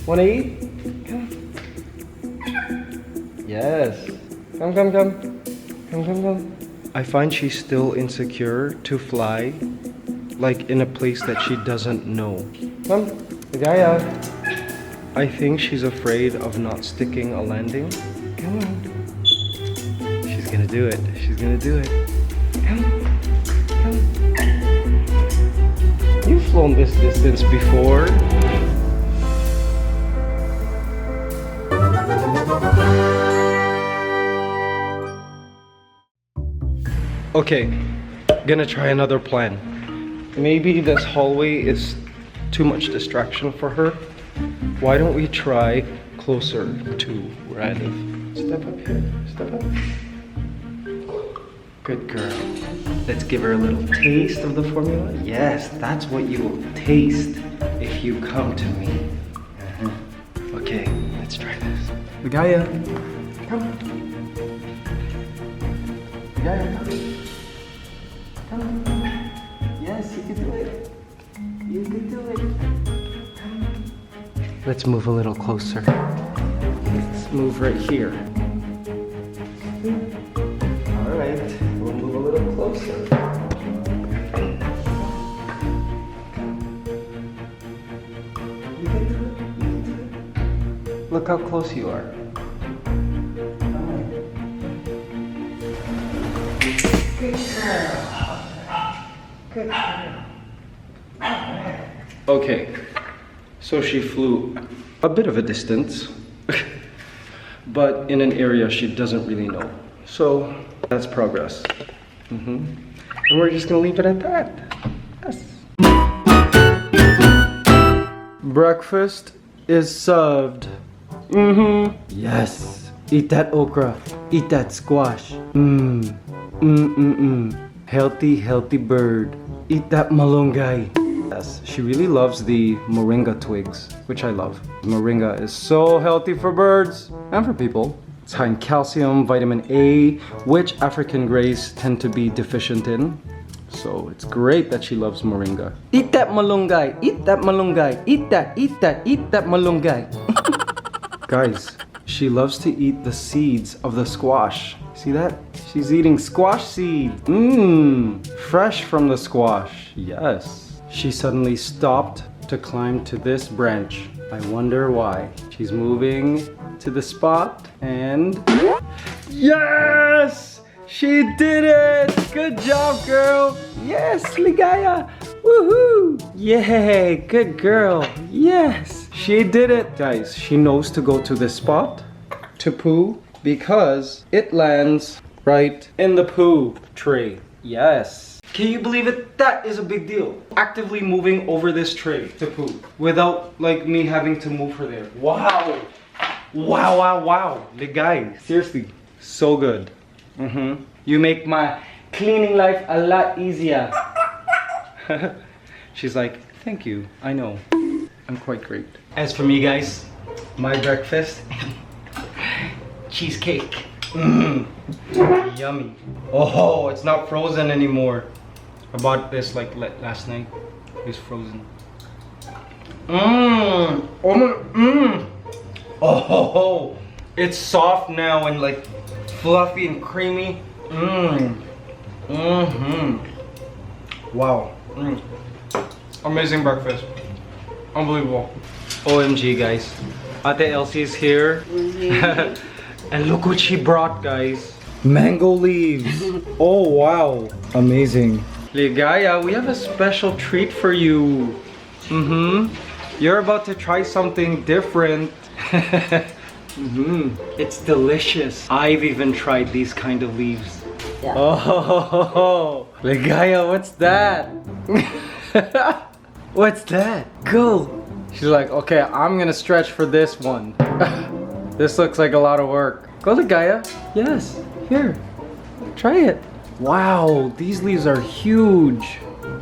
Wanna eat? Come. Yes. Come. I find she's still insecure to fly, like in a place that she doesn't know. Come, Ligaya. I think she's afraid of not sticking a landing. Come on. She's gonna do it. She's gonna do it. Come. You've flown this distance before. Okay, gonna try another plan. Maybe this hallway is too much distraction for her. Why don't we try closer to where I live? Step up here, step up. Good girl. Let's give her a little taste of the formula. Yes, that's what you will taste if you come to me. Okay, let's try this. Ligaya, come. Ligaya, come. Come. Yes, you can do it. You can do it. Come. Let's move a little closer. Let's move right here. All right, we'll move a little closer. You can do it. You can do it. Look how close you are. Good girl. Good girl. Okay, so she flew a bit of a distance, but in an area she doesn't really know. So that's progress. And we're just gonna leave it at that. Yes. Breakfast is served. Yes. Eat that okra. Eat that squash. Healthy bird. Eat that malunggay. Yes, she really loves the moringa twigs, which I love. Moringa is so healthy for birds and for people. It's high in calcium, vitamin A, which African greys tend to be deficient in. So it's great that she loves moringa. Eat that malunggay, eat that malunggay, eat that malunggay. Guys, she loves to eat the seeds of the squash. See that? She's eating squash seed. Fresh from the squash. Yes. She suddenly stopped to climb to this branch. I wonder why. She's moving to the spot and... Yes! She did it! Good job, girl! Yes, Ligaya! Woohoo! Yay! Good girl! Yes! She did it! Guys, she knows to go to this spot to poo because it lands right in the poo tray. Yes! Can you believe it? That is a big deal. Actively moving over this tray to poo without like me having to move her there. Wow! Wow! Ligay, seriously, so good. You make my cleaning life a lot easier. She's like, thank you, I know. I'm quite great. As for me guys, my breakfast, cheesecake. Yummy. Oh, it's not frozen anymore. I bought this like last night. It's frozen. Oh, it's soft now and like fluffy and creamy. Wow. Amazing breakfast. Unbelievable. OMG guys. Ate Ellsie is here. And look what she brought guys. Mango leaves. Oh wow. Amazing. Ligaya, we have a special treat for you. You're about to try something different. It's delicious. I've even tried these kind of leaves. Yeah. Oh, Ligaya, what's that? What's that? Go. She's like, okay, I'm gonna stretch for this one. This looks like a lot of work. Go, Ligaya. Yes. Here. Try it. Wow, these leaves are huge.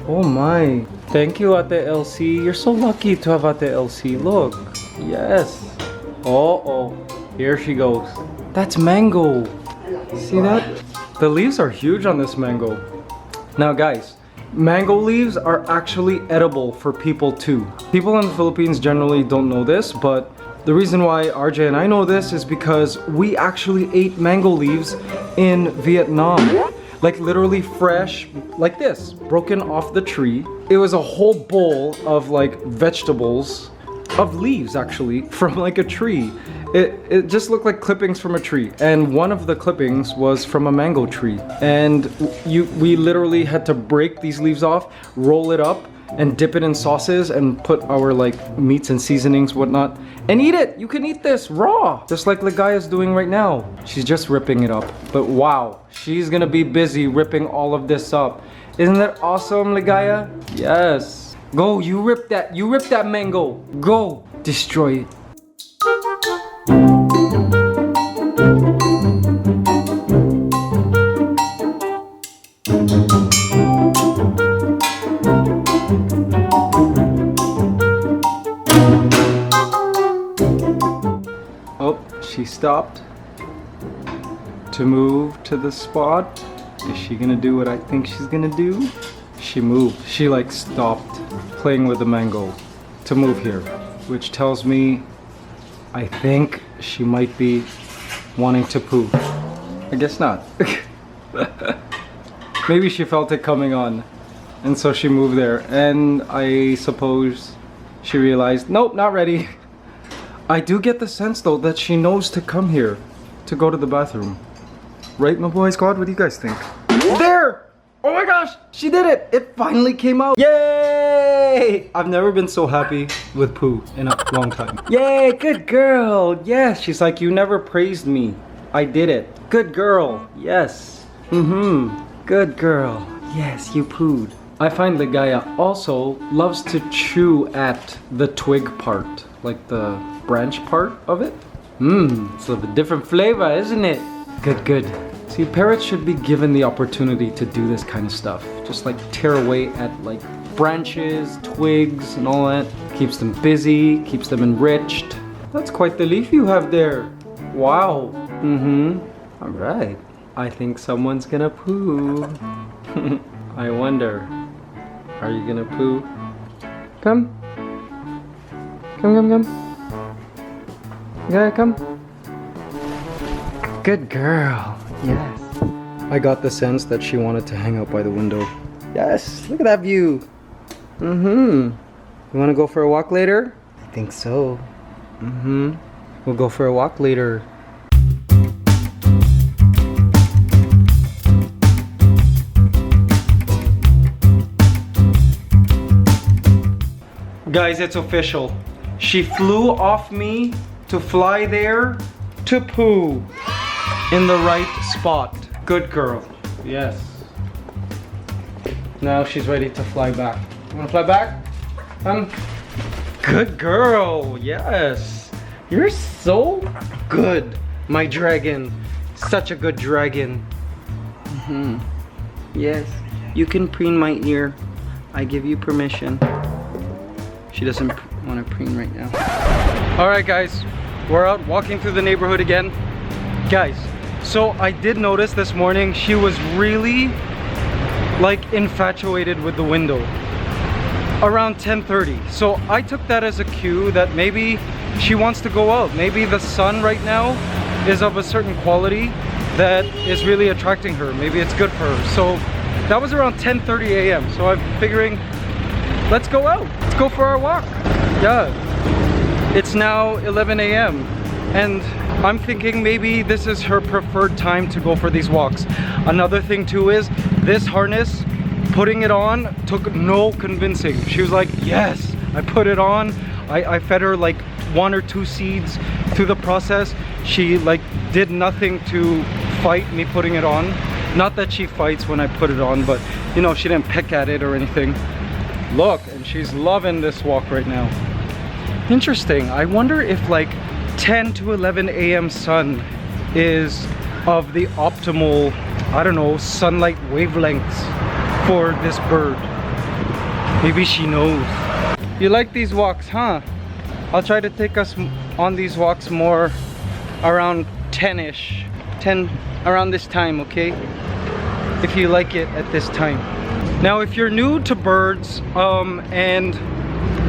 Oh my. Thank you, Ate Ellsie. You're so lucky to have Ate Ellsie. Look. Yes. Oh. Here she goes. That's mango. See that? The leaves are huge on this mango. Now guys, mango leaves are actually edible for people too. People in the Philippines generally don't know this, but The reason why RJ and I know this is because we actually ate mango leaves in Vietnam. Like literally fresh, like this, broken off the tree. It was a whole bowl of like vegetables, of leaves actually, from like a tree. It just looked like clippings from a tree. And one of the clippings was from a mango tree. And we literally had to break these leaves off, roll it up, and dip it in sauces and put our like meats and seasonings, whatnot, and eat it. You can eat this raw, just like Ligaya's doing right now. She's just ripping it up. But wow, she's gonna be busy ripping all of this up. Isn't that awesome, Ligaya? Yes. Go, you rip that mango. Go, destroy it. Oh, she stopped to move to the spot. Is she gonna do what I think she's gonna do? She moved. She like stopped playing with the mango to move here, which tells me I think she might be wanting to poo. I guess not. Maybe she felt it coming on, and so she moved there, and I suppose she realized, nope, not ready. I do get the sense though that she knows to come here to go to the bathroom. Right, my boy squad? What do you guys think? There! Oh my gosh, she did it! It finally came out. Yay! I've never been so happy with poo in a long time. Yay, good girl. Yes, she's like, you never praised me. I did it. Good girl. Yes. Good girl. Yes, you pooed. I find Ligaya also loves to chew at the twig part, like the branch part of it. It's a different flavor, isn't it? Good, good. See, parrots should be given the opportunity to do this kind of stuff. Just like tear away at like branches, twigs, and all that. Keeps them busy, keeps them enriched. That's quite the leaf you have there. Wow. All right. I think someone's gonna poo. I wonder, are you gonna poo? Come. Come. Yeah, come. Good girl. Yes. I got the sense that she wanted to hang out by the window. Yes, look at that view. You wanna go for a walk later? I think so. We'll go for a walk later. Guys, it's official. She flew off me to fly there to poo in the right spot. Good girl. Yes. Now she's ready to fly back. You wanna fly back? Good girl. Yes. You're so good, my dragon. Such a good dragon. Yes. You can preen my ear. I give you permission. She doesn't want to preen right now. All right, guys, we're out walking through the neighborhood again. Guys, so I did notice this morning she was really like infatuated with the window around 10:30. So I took that as a cue that maybe she wants to go out. Maybe the sun right now is of a certain quality that is really attracting her. Maybe it's good for her. So that was around 10:30 a.m. So I'm figuring, let's go out. Let's go for our walk. Yeah. It's now 11 a.m. and I'm thinking maybe this is her preferred time to go for these walks. Another thing too is this harness, putting it on took no convincing. She was like, yes, I put it on. I fed her like 1 or 2 seeds through the process. She like did nothing to fight me putting it on. Not that she fights when I put it on, but you know, she didn't peck at it or anything. Look, and she's loving this walk right now. Interesting. I wonder if like 10 to 11 a.m. sun is of the optimal, I don't know, sunlight wavelengths for this bird. Maybe she knows. You like these walks, huh? I'll try to take us on these walks more around 10-ish. 10 around this time, okay? If you like it at this time. Now, if you're new to birds and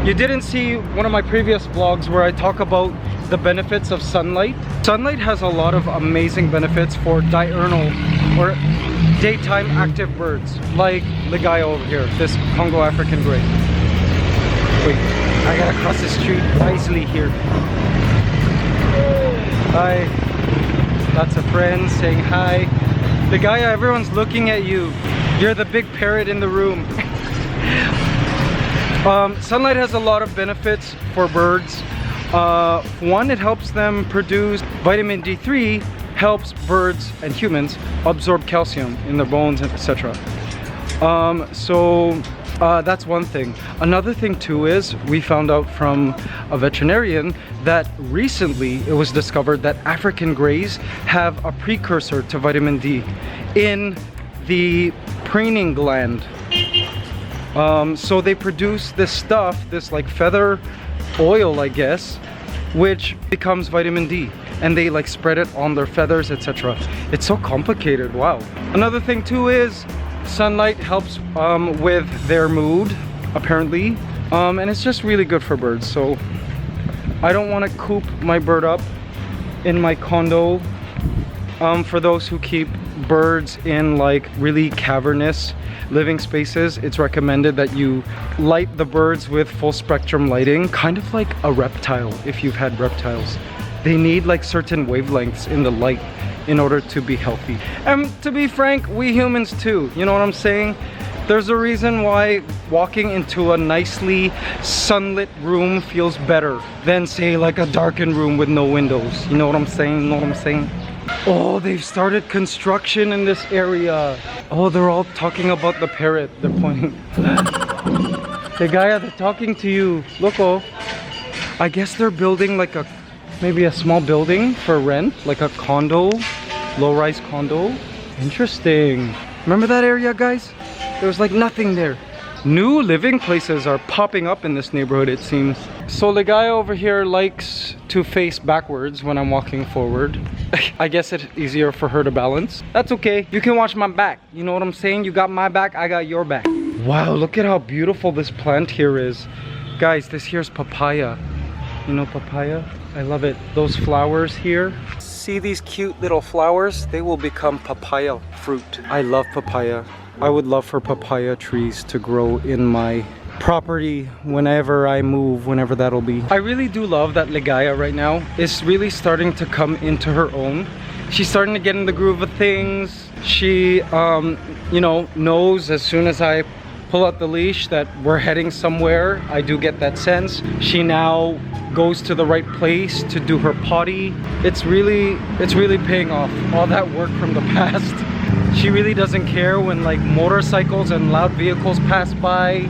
you didn't see one of my previous vlogs where I talk about the benefits of sunlight. Sunlight has a lot of amazing benefits for diurnal or daytime active birds, like the guy over here, this Congo African gray. Wait, I gotta cross the street wisely here. Hi, lots of friends saying hi. The guy, everyone's looking at you. You're the big parrot in the room. Sunlight has a lot of benefits for birds. One, it helps them produce vitamin D3, helps birds and humans absorb calcium in their bones, etc. That's one thing. Another thing too is we found out from a veterinarian that recently it was discovered that African greys have a precursor to vitamin D in the preening gland. So they produce this stuff, this like feather oil, I guess, which becomes vitamin D, and they like spread it on their feathers, etc. It's so complicated. Wow. Another thing too is sunlight helps with their mood, apparently, and it's just really good for birds. So I don't want to coop my bird up in my condo. For those who keep birds in like really cavernous living spaces, it's recommended that you light the birds with full spectrum lighting, kind of like a reptile. If you've had reptiles, they need like certain wavelengths in the light in order to be healthy. And to be frank, we humans too, you know what I'm saying? There's a reason why walking into a nicely sunlit room feels better than say like a darkened room with no windows. You know what I'm saying? You know what I'm saying? Oh, they've started construction in this area. Oh, they're all talking about the parrot. They're pointing. Hey Gaia, they're talking to you. Look, oh. I guess they're building like maybe a small building for rent, like a condo, low-rise condo. Interesting. Remember that area, guys? There was like nothing there. New living places are popping up in this neighborhood, it seems. So the guy over here likes to face backwards when I'm walking forward. I guess it's easier for her to balance. That's okay. You can watch my back. You know what I'm saying? You got my back, I got your back. Wow, look at how beautiful this plant here is. Guys, this here's papaya. You know papaya? I love it. Those flowers here. See these cute little flowers? They will become papaya fruit. I love papaya. I would love for papaya trees to grow in my property whenever I move, whenever that'll be. I really do love that Ligaya right now is really starting to come into her own. She's starting to get in the groove of things. She, you know, knows as soon as I pull out the leash that we're heading somewhere. I do get that sense. She now goes to the right place to do her potty. It's really paying off. All that work from the past. She really doesn't care when like motorcycles and loud vehicles pass by.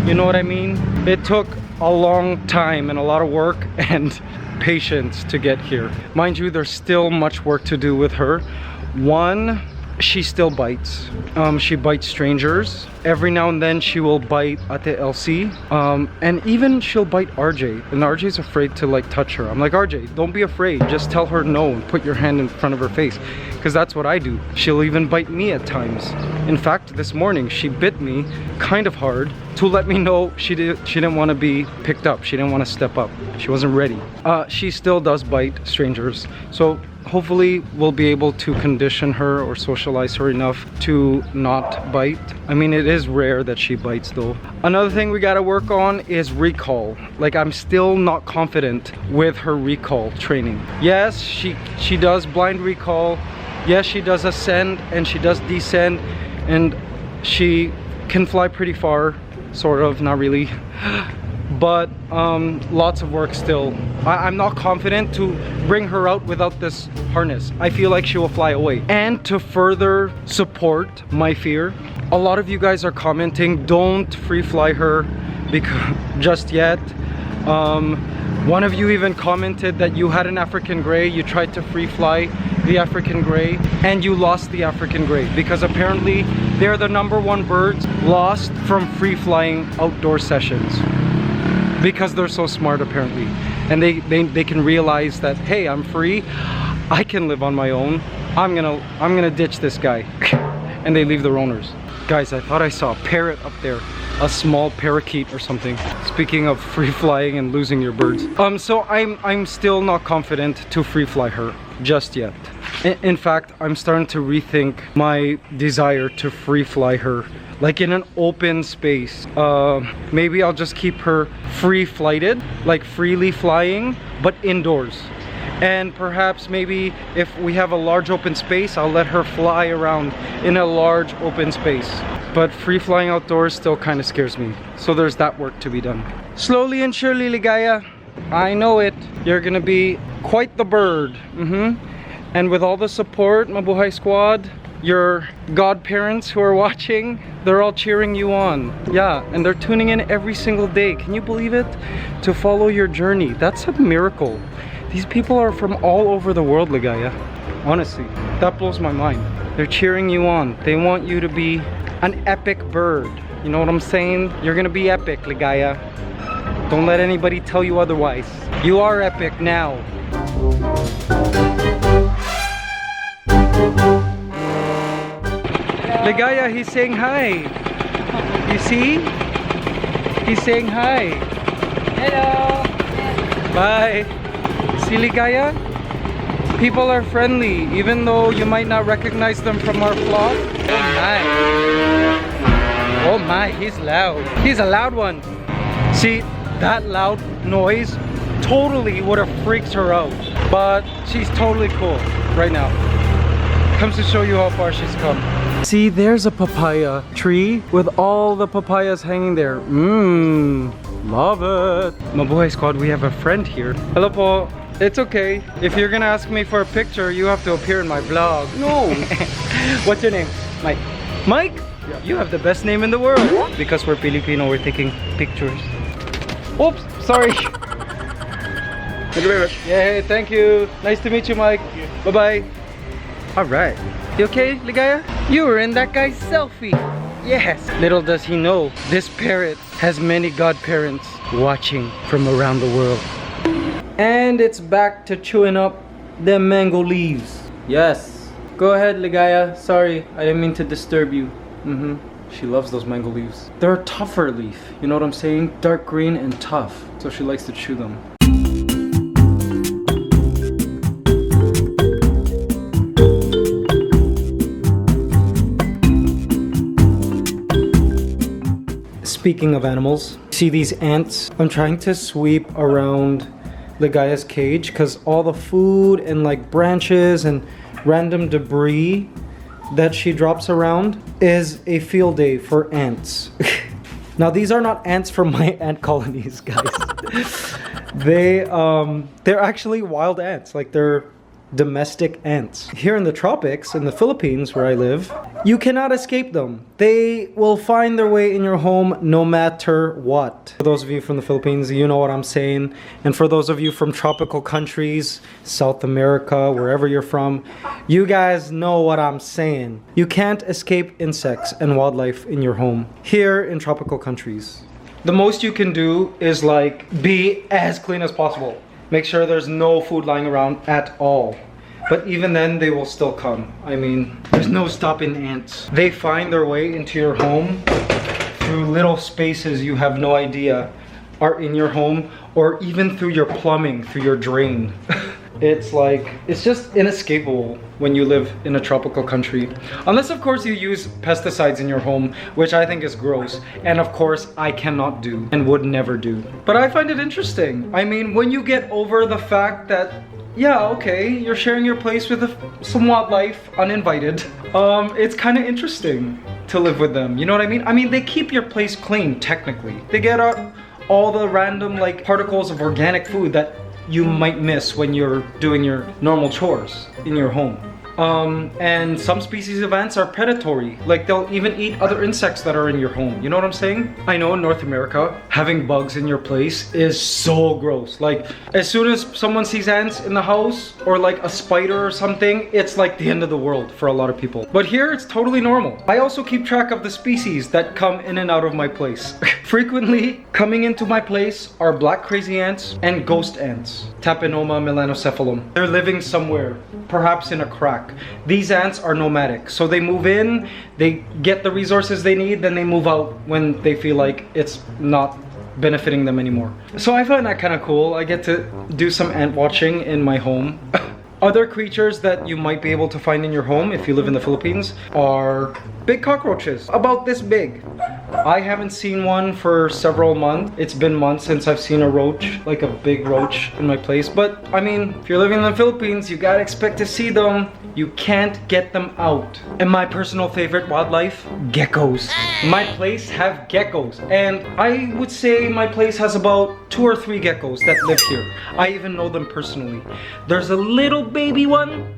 You know what I mean? It took a long time and a lot of work and patience to get here. Mind you, there's still much work to do with her. One, she still bites. She bites strangers. Every now and then she will bite Ellsie. And even she'll bite RJ. And RJ's afraid to like touch her. I'm like, RJ, don't be afraid. Just tell her no and put your hand in front of her face. Because that's what I do. She'll even bite me at times. In fact, this morning she bit me kind of hard to let me know she didn't want to be picked up. She didn't want to step up. She wasn't ready. She still does bite strangers. So hopefully we'll be able to condition her or socialize her enough to not bite. I mean, it is rare that she bites though. Another thing we gotta work on is recall. Like, I'm still not confident with her recall training. Yes, she does blind recall. Yes, she does ascend and she does descend, and she can fly pretty far, sort of, not really. But lots of work still. I'm not confident to bring her out without this harness. I feel like she will fly away. And to further support my fear, a lot of you guys are commenting, don't free fly her because just yet. One of you even commented that you had an African gray, you tried to free fly the African gray and you lost the African gray because apparently they're the #1 birds lost from free flying outdoor sessions. Because they're so smart apparently, and they can realize that, hey, I'm free, I can live on my own, I'm gonna ditch this guy, and they leave their owners. Guys, I thought I saw a parrot up there. A small parakeet or something. Speaking of free flying and losing your birds. So I'm still not confident to free fly her just yet. In fact, I'm starting to rethink my desire to free fly her, like in an open space. Maybe I'll just keep her free flighted, like freely flying, but indoors. And perhaps maybe if we have a large open space, I'll let her fly around in a large open space. But free flying outdoors still kind of scares me. So there's that work to be done. Slowly and surely, Ligaya, I know it. You're gonna be quite the bird. And with all the support, Mabuhay Squad, your godparents who are watching, they're all cheering you on. Yeah, and they're tuning in every single day. Can you believe it? To follow your journey. That's a miracle. These people are from all over the world, Ligaya. Honestly, that blows my mind. They're cheering you on. They want you to be an epic bird. You know what I'm saying? You're gonna be epic, Ligaya. Don't let anybody tell you otherwise. You are epic now. Ligaya, he's saying hi. You see? He's saying hi. Hello. Bye. See, Ligaya? People are friendly, even though you might not recognize them from our vlog. Oh my. Oh my, he's loud. He's a loud one. See, that loud noise totally would have freaked her out. But she's totally cool right now. Comes to show you how far she's come. See, there's a papaya tree with all the papayas hanging there. Love it. Mabuhay Squad, we have a friend here. Hello po. It's okay. If you're gonna ask me for a picture, you have to appear in my vlog. No. What's your name? Mike. Mike? Yeah. You have the best name in the world. Because we're Filipino, we're taking pictures. Oops, sorry. Thank you very much. Yeah, thank you. Nice to meet you, Mike. Bye-bye. Alright. You okay, Ligaya? You were in that guy's selfie. Yes. Little does he know, this parrot has many godparents watching from around the world. And it's back to chewing up the mango leaves. Yes. Go ahead, Ligaya. Sorry, I didn't mean to disturb you. She loves those mango leaves. They're a tougher leaf. You know what I'm saying? Dark green and tough. So she likes to chew them. Speaking of animals, see these ants? I'm trying to sweep around Ligaya's cage because all the food and like branches and random debris that she drops around is a field day for ants. Now these are not ants from my ant colonies, guys. They're actually wild ants, like they're domestic ants. Here in the tropics, in the Philippines where I live, you cannot escape them. They will find their way in your home no matter what. For those of you from the Philippines, you know what I'm saying. And for those of you from tropical countries, South America, wherever you're from, you guys know what I'm saying. You can't escape insects and wildlife in your home. Here in tropical countries, the most you can do is like be as clean as possible. Make sure there's no food lying around at all. But even then, they will still come. I mean, there's no stopping ants. They find their way into your home through little spaces you have no idea are in your home, or even through your plumbing, through your drain. It's just inescapable when you live in a tropical country. Unless of course you use pesticides in your home, which I think is gross. And of course I cannot do and would never do. But I find it interesting. I mean, when you get over the fact that, yeah, okay, you're sharing your place with some wildlife uninvited. It's kind of interesting to live with them. You know what I mean? I mean, they keep your place clean, technically. They get out all the random like particles of organic food that you might miss when you're doing your normal chores in your home. And some species of ants are predatory. Like they'll even eat other insects that are in your home. You know what I'm saying? I know in North America, having bugs in your place is so gross. Like as soon as someone sees ants in the house or like a spider or something, it's like the end of the world for a lot of people. But here it's totally normal. I also keep track of the species that come in and out of my place. Frequently coming into my place are black crazy ants and ghost ants. Tapenoma melanocephalum. They're living somewhere, perhaps in a crack. track. These ants are nomadic, so they move in, they get the resources they need, then they move out when they feel like it's not benefiting them anymore. So I find that kind of cool. I get to do some ant watching in my home. Other creatures that you might be able to find in your home if you live in the Philippines are big cockroaches, about this big. I haven't seen one for several months. It's been months since I've seen a roach, like a big roach in my place. But I mean, if you're living in the Philippines, you gotta expect to see them. You can't get them out. And my personal favorite wildlife, geckos. My place have geckos. And I would say my place has about 2 or 3 geckos that live here. I even know them personally. There's a little baby one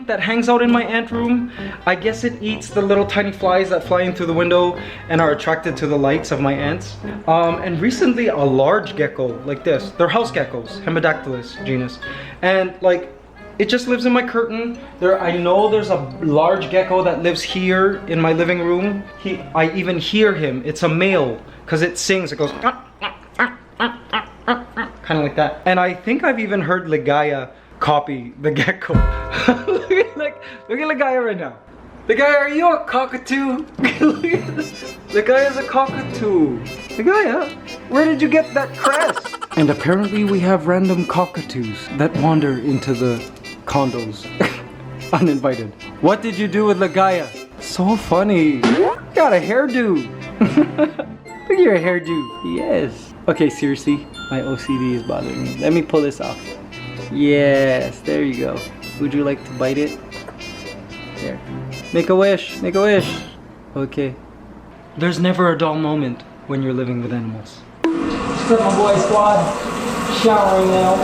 that hangs out in my ant room. I guess it eats the little tiny flies that fly in through the window and are attracted to the lights of my ants. And recently a large gecko like this. They're house geckos, Hemidactylus genus. And like, it just lives in my curtain. I know there's a large gecko that lives here in my living room. I even hear him. It's a male because it sings. It goes kind of like that. And I think I've even heard Ligaya copy the gecko. look at Ligaya right now. Ligaya, are you a cockatoo? Ligaya's a cockatoo. Ligaya, where did you get that crest? And apparently we have random cockatoos that wander into the condos uninvited. What did you do with Ligaya? So funny. Got a hairdo. Look at your hairdo. Yes. Okay, seriously, my OCD is bothering me. Let me pull this off. Yes, there you go. Would you like to bite it? There. Make a wish. Make a wish. Okay. There's never a dull moment when you're living with animals. What's up, my boy squad? Showering now.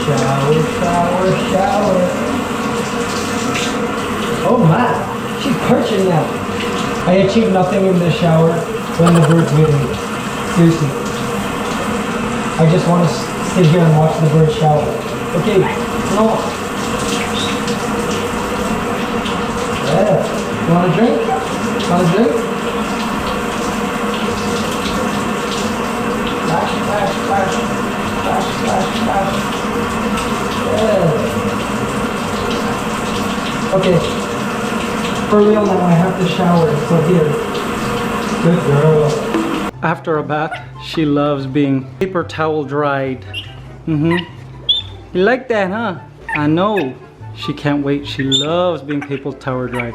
Shower, shower, shower. Oh my, she's perching now. I achieve nothing in the shower when the bird's with me. Seriously. I just want to sit here and watch the bird shower. Okay, no. Yeah. You want a drink? Want a drink? Splash, splash, splash. Splash, splash, splash. Yeah. Okay. For real now, I have to shower, so here. Good girl. After a bath, she loves being paper towel dried. You like that, huh? I know. She can't wait. She loves being paper towel dried.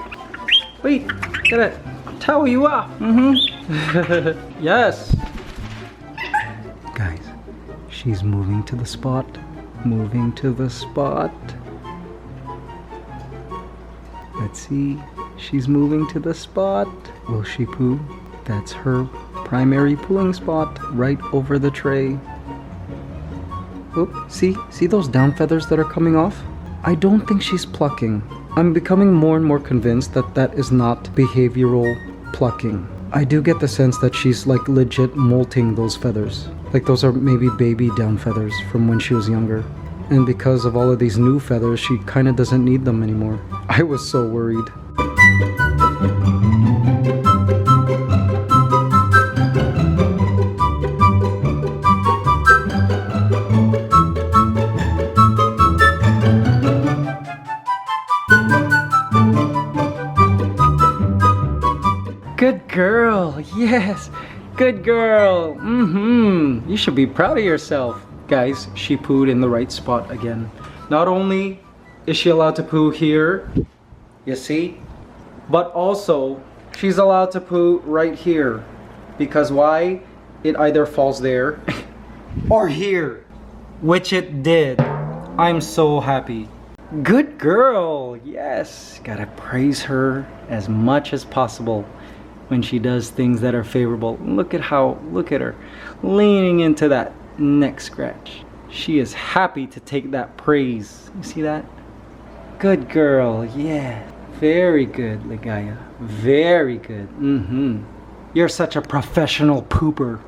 Wait, gotta towel you off. Yes. Guys, she's moving to the spot. Moving to the spot. Let's see. She's moving to the spot. Will she poo? That's her primary pooing spot, right over the tray. Oop, see those down feathers that are coming off? I don't think she's plucking. I'm becoming more and more convinced that that is not behavioral plucking. I do get the sense that she's like legit molting those feathers. Like those are maybe baby down feathers from when she was younger. And because of all of these new feathers, she kind of doesn't need them anymore. I was so worried. Good girl, yes, good girl. You should be proud of yourself. Guys, she pooed in the right spot again. Not only is she allowed to poo here, you see, but also she's allowed to poo right here. Because why? It either falls there or here, which it did. I'm so happy. Good girl, yes. Gotta praise her as much as possible when she does things that are favorable. Look at her leaning into that neck scratch. She is happy to take that praise. You see that? Good girl, yeah. Very good, Ligaya. Very good. You're such a professional pooper.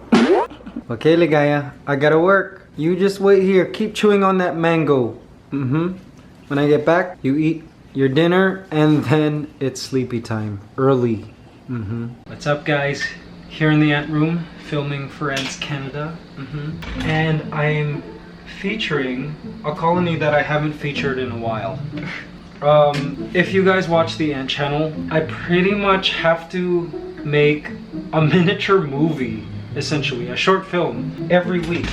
Okay, Ligaya, I gotta work. You just wait here. Keep chewing on that mango. When I get back, you eat your dinner and then it's sleepy time. Early. What's up, guys? Here in the ant room, filming for ANTSCANADA. And I'm featuring a colony that I haven't featured in a while. If you guys watch the Ant channel, I pretty much have to make a miniature movie, essentially, a short film, every week.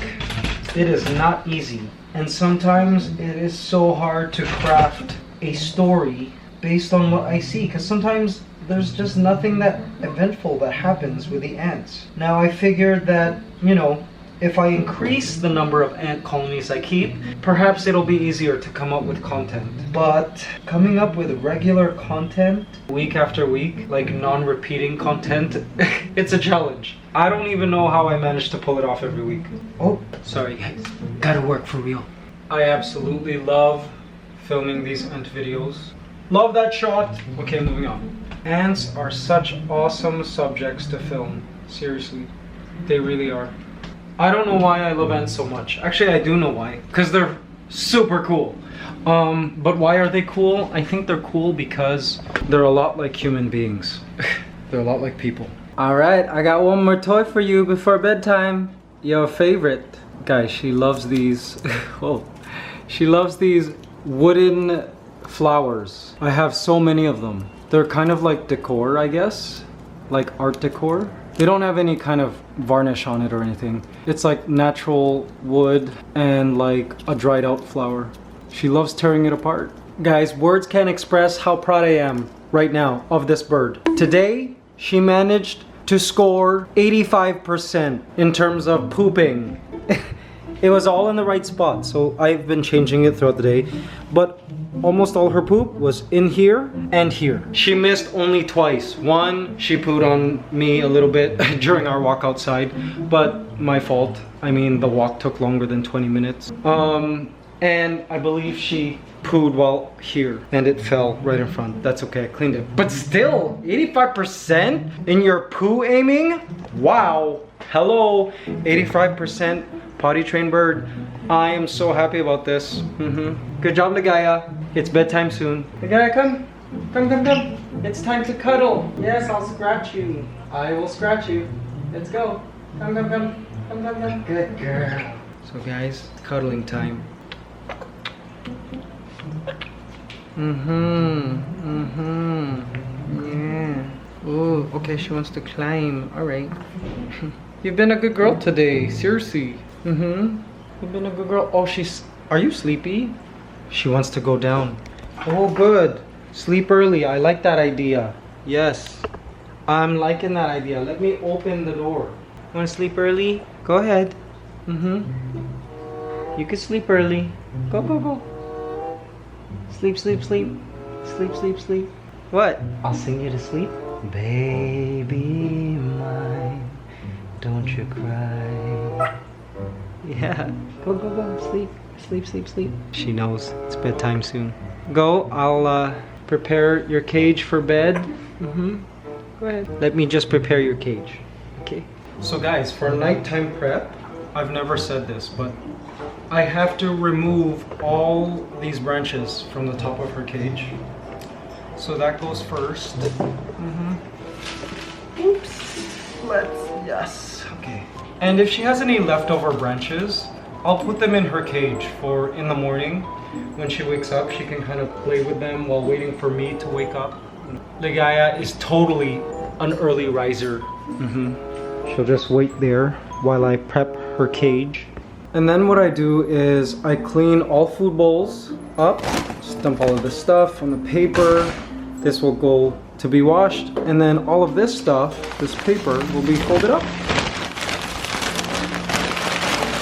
It is not easy. And sometimes it is so hard to craft a story based on what I see, because sometimes there's just nothing that eventful that happens with the ants. Now I figured that, you know, if I increase the number of ant colonies I keep, perhaps it'll be easier to come up with content. But coming up with regular content week after week, like non-repeating content, it's a challenge. I don't even know how I managed to pull it off every week. Oh, sorry guys. Gotta work for real. I absolutely love filming these ant videos. Love that shot. Okay, moving on. Ants are such awesome subjects to film. Seriously, they really are. I don't know why I love ants so much. Actually, I do know why. Because they're super cool. But why are they cool? I think they're cool because they're a lot like human beings. They're a lot like people. Alright, I got one more toy for you before bedtime. Your favorite. Guys, she loves these. Whoa. She loves these wooden flowers. I have so many of them. They're kind of like decor, I guess. Like art decor. They don't have any kind of varnish on it or anything. It's like natural wood and like a dried out flower. She loves tearing it apart. Guys, words can't express how proud I am right now of this bird. Today, she managed to score 85% in terms of pooping. It was all in the right spot, so I've been changing it throughout the day. But almost all her poop was in here and here. She missed only twice. One, she pooed on me a little bit during our walk outside, but my fault. I mean, the walk took longer than 20 minutes. And I believe she pooed while here and it fell right in front. That's okay, I cleaned it. But still, 85% in your poo aiming? Wow. Hello, 85% potty trained bird. I am so happy about this. Good job, Ligaya. It's bedtime soon. Ligaya, come. Come. It's time to cuddle. Yes, I'll scratch you. I will scratch you. Let's go. Come. Good girl. So guys, it's cuddling time. Yeah. Oh, okay, she wants to climb. Alright. You've been a good girl today, seriously. You've been a good girl. Oh, are you sleepy? She wants to go down. Oh, good. Sleep early. I like that idea. Yes. I'm liking that idea. Let me open the door. Want to sleep early? Go ahead. You can sleep early. Go. Sleep. Sleep. What? I'll sing you to sleep. Baby mine, don't you cry. Yeah. Go. Sleep. She knows it's bedtime soon. Go. I'll prepare your cage for bed. Go ahead. Let me just prepare your cage. Okay. So guys, for nighttime prep, I've never said this, but I have to remove all these branches from the top of her cage. So that goes first. Oops. Yes. Okay. And if she has any leftover branches, I'll put them in her cage for in the morning. When she wakes up, she can kind of play with them while waiting for me to wake up. Ligaya is totally an early riser. She'll just wait there while I prep her cage. And then what I do is I clean all food bowls up, just dump all of this stuff on the paper. This will go to be washed, and then all of this stuff, this paper, will be folded up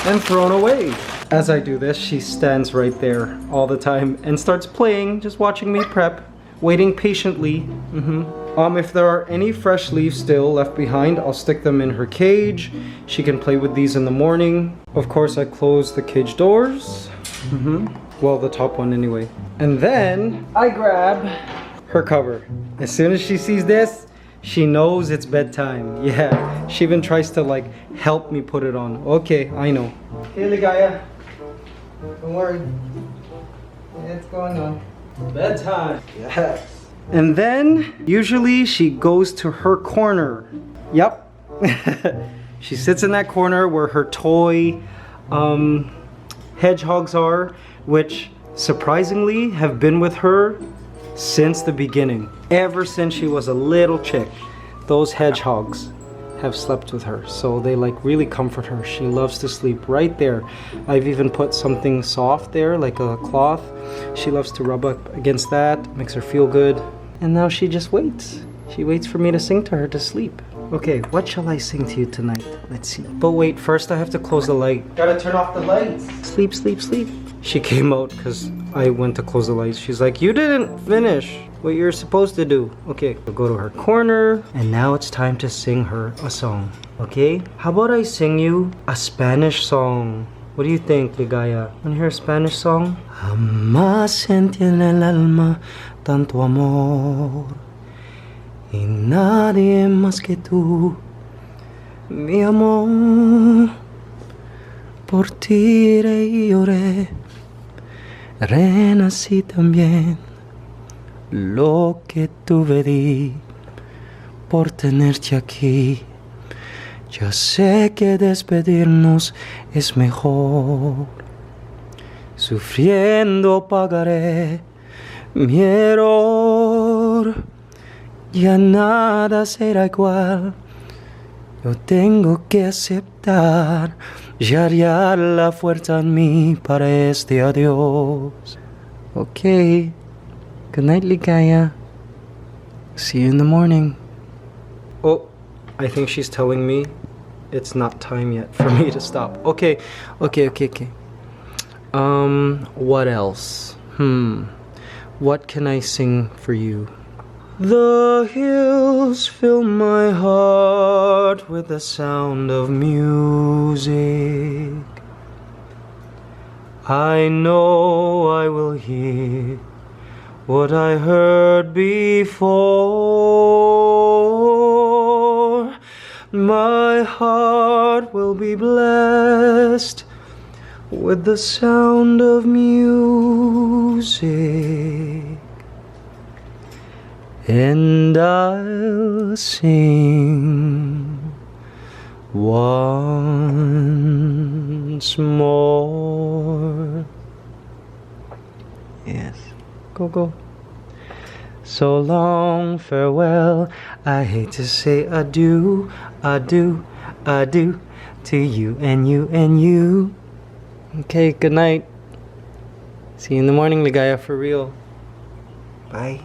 and thrown away. As I do this, she stands right there all the time and starts playing, just watching me prep, waiting patiently. If there are any fresh leaves still left behind, I'll stick them in her cage. She can play with these in the morning. Of course, I close the cage doors. Well, the top one anyway. And then I grab her cover. As soon as she sees this, she knows it's bedtime. Yeah, she even tries to like help me put it on. Okay, I know. Hey, Ligaya. Don't worry. What's going on? Bedtime. Yes. And then, usually she goes to her corner. Yep. She sits in that corner where her toy hedgehogs are, which surprisingly have been with her since the beginning. Ever since she was a little chick, those hedgehogs have slept with her. So they like really comfort her. She loves to sleep right there. I've even put something soft there, like a cloth. She loves to rub up against that, makes her feel good. And now she just waits. She waits for me to sing to her to sleep. Okay, what shall I sing to you tonight? Let's see. But wait, first I have to close the light. Gotta turn off the lights. Sleep, sleep, sleep. She came out because I went to close the lights. She's like, you didn't finish what you're supposed to do. Okay, we'll go to her corner. And now it's time to sing her a song. Okay? How about I sing you a Spanish song? What do you think, Ligaya? Wanna hear a Spanish song? Jamás sentí en el alma tanto amor y nadie más que tú, mi amor. Por ti iré y lloré, renací también. Lo que tuve di por tenerte aquí. Ya sé que despedirnos es mejor. Sufriendo pagaré mi error. Ya nada será igual. Yo tengo que aceptar. Ya haría la fuerza en mí para este adiós. Okay. Good night, Ligaya. See you in the morning. Oh, I think she's telling me it's not time yet for me to stop. Okay. What else? What can I sing for you? The hills fill my heart with the sound of music. I know I will hear what I heard before. My heart will be blessed with the sound of music. And I'll sing once more. Yes, go. So long, farewell. I hate to say adieu to you and you and you. Okay, good night. See you in the morning, Ligaya, for real. Bye.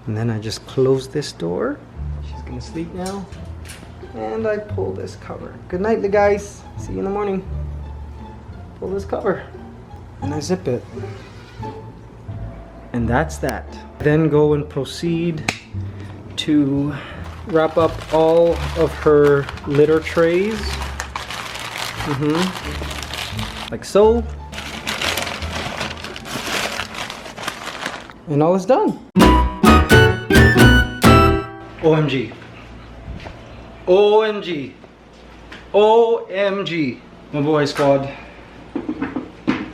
And then I just close this door. She's gonna sleep now. And I pull this cover. Good night, guys. See you in the morning. Pull this cover. And I zip it. And that's that. Then go and proceed to wrap up all of her litter trays. Like so. And all is done. OMG. OMG. OMG. Mabuhay squad.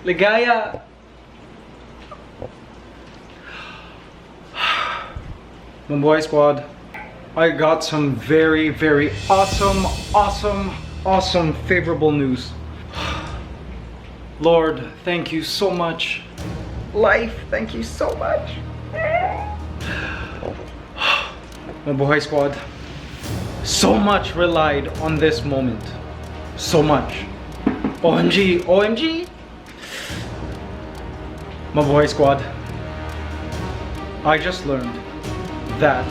Ligaya. Mabuhay squad. I got some very, very awesome, favorable news. Lord, thank you so much. Life, thank you so much. Mabuhay squad. So much relied on this moment. So much. OMG, OMG. Mabuhay squad. I just learned that